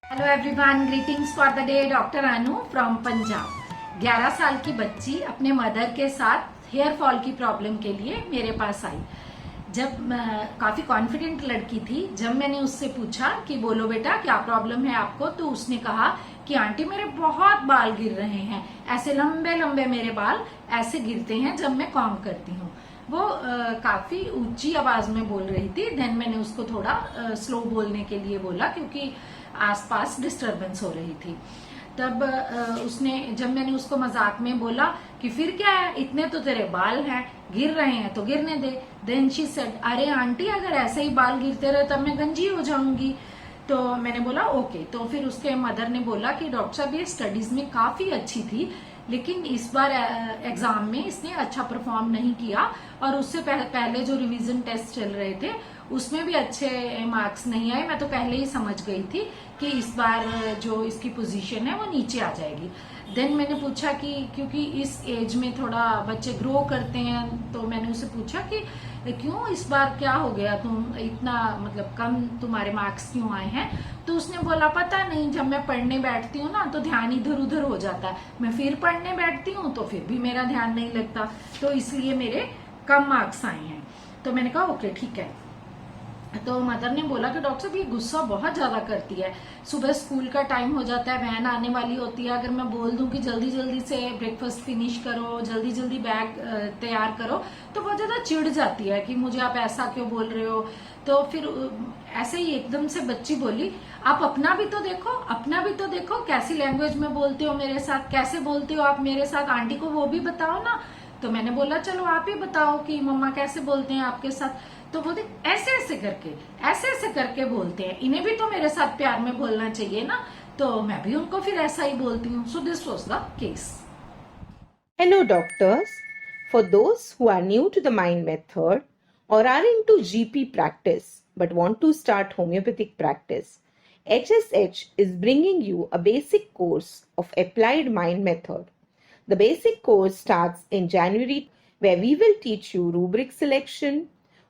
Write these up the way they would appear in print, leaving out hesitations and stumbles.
Hello everyone, greetings for the day. Doctor Anu from Punjab. 11 साल की बच्ची अपने मदर के साथ हेयर फॉल की प्रॉब्लम के लिए मेरे पास आई। जब काफी कॉन्फिडेंट लड़की थी, जब मैंने उससे पूछा कि बोलो बेटा क्या प्रॉब्लम है आपको, तो उसने कहा कि आंटी मेरे बहुत बाल गिर रहे हैं, ऐसे लंबे लंबे मेरे बाल ऐसे गिरते हैं जब मैं कॉम्ब करती हूँ। वो काफी ऊंची आवाज में बोल रही थी। देन मैंने उसको थोड़ा स्लो बोलने के लिए बोला क्योंकि आसपास डिस्टरबेंस हो रही थी। तब जब मैंने उसको मजाक में बोला कि फिर क्या है, इतने तो तेरे बाल हैं, गिर रहे हैं तो गिरने दे। देन शी सेड, अरे आंटी अगर ऐसे ही बाल गिरते रहे तब मैं गंजी हो जाऊंगी। तो मैंने बोला ओके। तो फिर उसके मदर ने बोला कि डॉक्टर साहब ये स्टडीज में काफी अच्छी थी, लेकिन इस बार एग्जाम में इसने अच्छा परफॉर्म नहीं किया, और उससे पहले जो रिवीजन टेस्ट चल रहे थे उसमें भी अच्छे मार्क्स नहीं आए। मैं तो पहले ही समझ गई थी कि इस बार जो इसकी पोजीशन है वो नीचे आ जाएगी। देन मैंने पूछा कि क्योंकि इस एज में थोड़ा बच्चे ग्रो करते हैं, तो मैंने उसे पूछा कि क्यों इस बार क्या हो गया, तुम इतना मतलब कम तुम्हारे मार्क्स क्यों आए हैं। तो उसने बोला पता नहीं, जब मैं पढ़ने बैठती हूँ ना तो ध्यान इधर उधर हो जाता है, मैं फिर पढ़ने बैठती हूँ तो फिर भी मेरा ध्यान नहीं लगता, तो इसलिए मेरे कम मार्क्स आए हैं। तो मैंने कहा ओके ठीक है। तो मदर ने बोला कि डॉक्टर साहब ये गुस्सा बहुत ज्यादा करती है, सुबह स्कूल का टाइम हो जाता है, वैन आने वाली होती है, अगर मैं बोल दूं कि जल्दी जल्दी से ब्रेकफास्ट फिनिश करो, जल्दी जल्दी बैग तैयार करो, तो बहुत ज्यादा चिढ़ जाती है कि मुझे आप ऐसा क्यों बोल रहे हो। तो फिर ऐसे ही एकदम से बच्ची बोली, आप अपना भी तो देखो, अपना भी तो देखो, कैसी लैंग्वेज में बोलते हो मेरे साथ, कैसे बोलते हो आप मेरे साथ, आंटी को वो भी बताओ ना। तो मैंने बोला चलो आप ही बताओ कि मम्मा कैसे बोलते हैं आपके साथ। तो बोलते ऐसे ऐसे करके बोलते हैं, इन्हें भी तो मेरे साथ प्यार में बोलना चाहिए ना, तो मैं भी उनको फिर ऐसा ही बोलती हूँ। So this was the case. Hello, doctors. For those who are new to the mind method or are into GP practice but want to start homeopathic practice, HSH is bringing you a basic course of applied mind method. The basic course starts in January, where we will teach you rubric selection,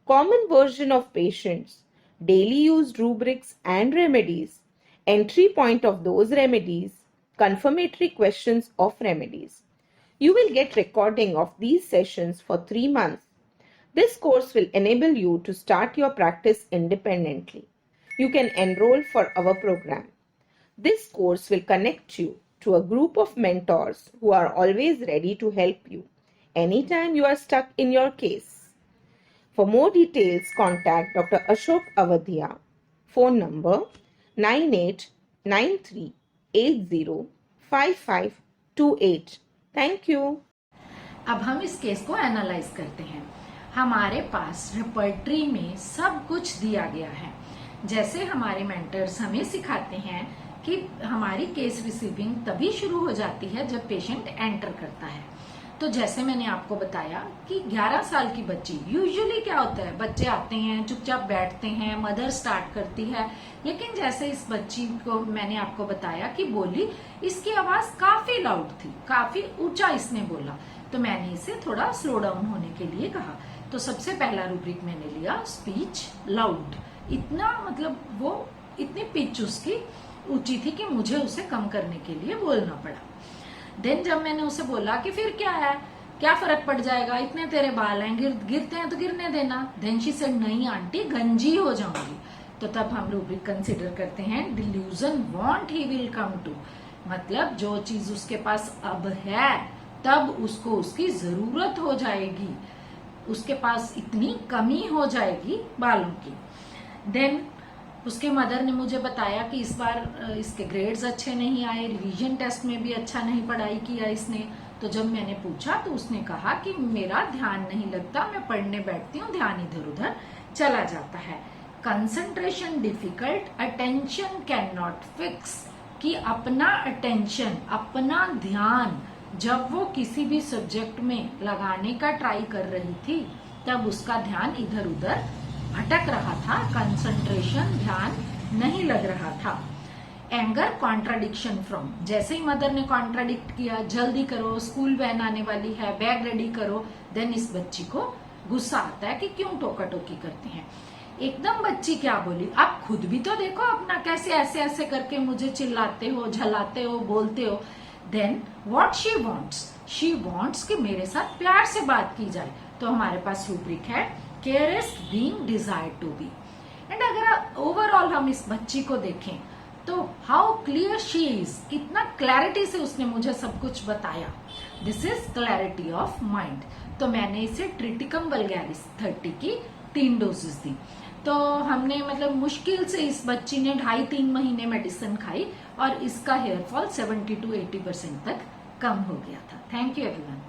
common version of patients, daily used rubrics and remedies, entry point of those remedies, confirmatory questions of remedies. You will get recording of these sessions for 3 months. This course will enable you to start your practice independently. You can enroll for our program. This course will connect you to a group of mentors who are always ready to help you anytime you are stuck in your case. For more details, contact Dr. Ashok Avadhia. Phone number 9893805528. Thank you. अब हम इस case को analyse करते हैं। हमारे पास repertory में सब कुछ दिया गया है। जैसे हमारे मेंटर्स हमें सिखाते हैं कि हमारी केस रिसीविंग तभी शुरू हो जाती है जब पेशेंट एंटर करता है। तो जैसे मैंने आपको बताया कि 11 साल की बच्ची, यूजुअली क्या होता है, बच्चे आते हैं चुपचाप बैठते हैं, मदर स्टार्ट करती है, लेकिन जैसे इस बच्ची को मैंने आपको बताया कि बोली, इसकी आवाज काफी लाउड थी, काफी ऊंचा इसने बोला, तो मैंने इसे थोड़ा स्लो डाउन होने के लिए कहा। तो सबसे पहला रूब्रिक मैंने लिया स्पीच लाउड। इतना मतलब वो इतनी पिच उसकी ऊंची थी कि मुझे उसे कम करने के लिए बोलना पड़ा। देन जब मैंने उसे बोला कि फिर क्या है, क्या फर्क पड़ जाएगा, इतने तेरे बाल हैं, गिरते हैं तो गिरने देना। देन शी सेड, नहीं आंटी गंजी हो जाऊंगी। तो तब हम रूब्रिक कंसिडर करते हैं delusion want he will come to, मतलब जो चीज उसके पास अब है तब उसको उसकी जरूरत हो जाएगी, उसके पास इतनी कमी हो जाएगी बालों की। देन उसके मदर ने मुझे बताया कि इस बार इसके ग्रेड्स अच्छे नहीं आए, रिवीजन टेस्ट में भी अच्छा नहीं पढ़ाई किया इसने। तो जब मैंने पूछा तो उसने कहा कि मेरा ध्यान नहीं लगता, मैं पढ़ने बैठती हूँ ध्यान इधर उधर चला जाता है। Concentration difficult, attention can not fix, कि अपना अटेंशन, अपना ध्यान जब वो किसी भी सब्जेक्ट में लगाने का ट्राई कर रही थी तब उसका ध्यान इधर उधर भटक रहा था, कंसंट्रेशन ध्यान नहीं लग रहा था। एंगर कॉन्ट्राडिक्शन फ्रॉम, जैसे ही मदर ने कॉन्ट्राडिक्ट किया, जल्दी करो स्कूल वैन आने वाली है, बैग रेडी करो, देन इस बच्ची को गुस्सा आता है कि क्यों टोका टोकी करते हैं। एकदम बच्ची क्या बोली, आप खुद भी तो देखो अपना, कैसे ऐसे ऐसे करके मुझे चिल्लाते हो, झलाते हो, बोलते हो। देन व्हाट शी वांट्स कि मेरे साथ प्यार से बात की जाए। तो हमारे पास रूब्रिक है, care is being desired to be. And अगर ओवरऑल हम इस बच्ची को देखें तो हाउ क्लियर शी इज, कितना क्लैरिटी से उसने मुझे सब कुछ बताया। This is clarity of mind. तो मैंने इसे ट्रिटिकम वल्गैरिस 30 की 3 डोजेस दी। तो हमने मतलब मुश्किल से इस बच्ची ने 2.5-3 महीने मेडिसिन खाई और इसका हेयर फॉल 70 to 80% तक कम हो गया था। Thank you everyone.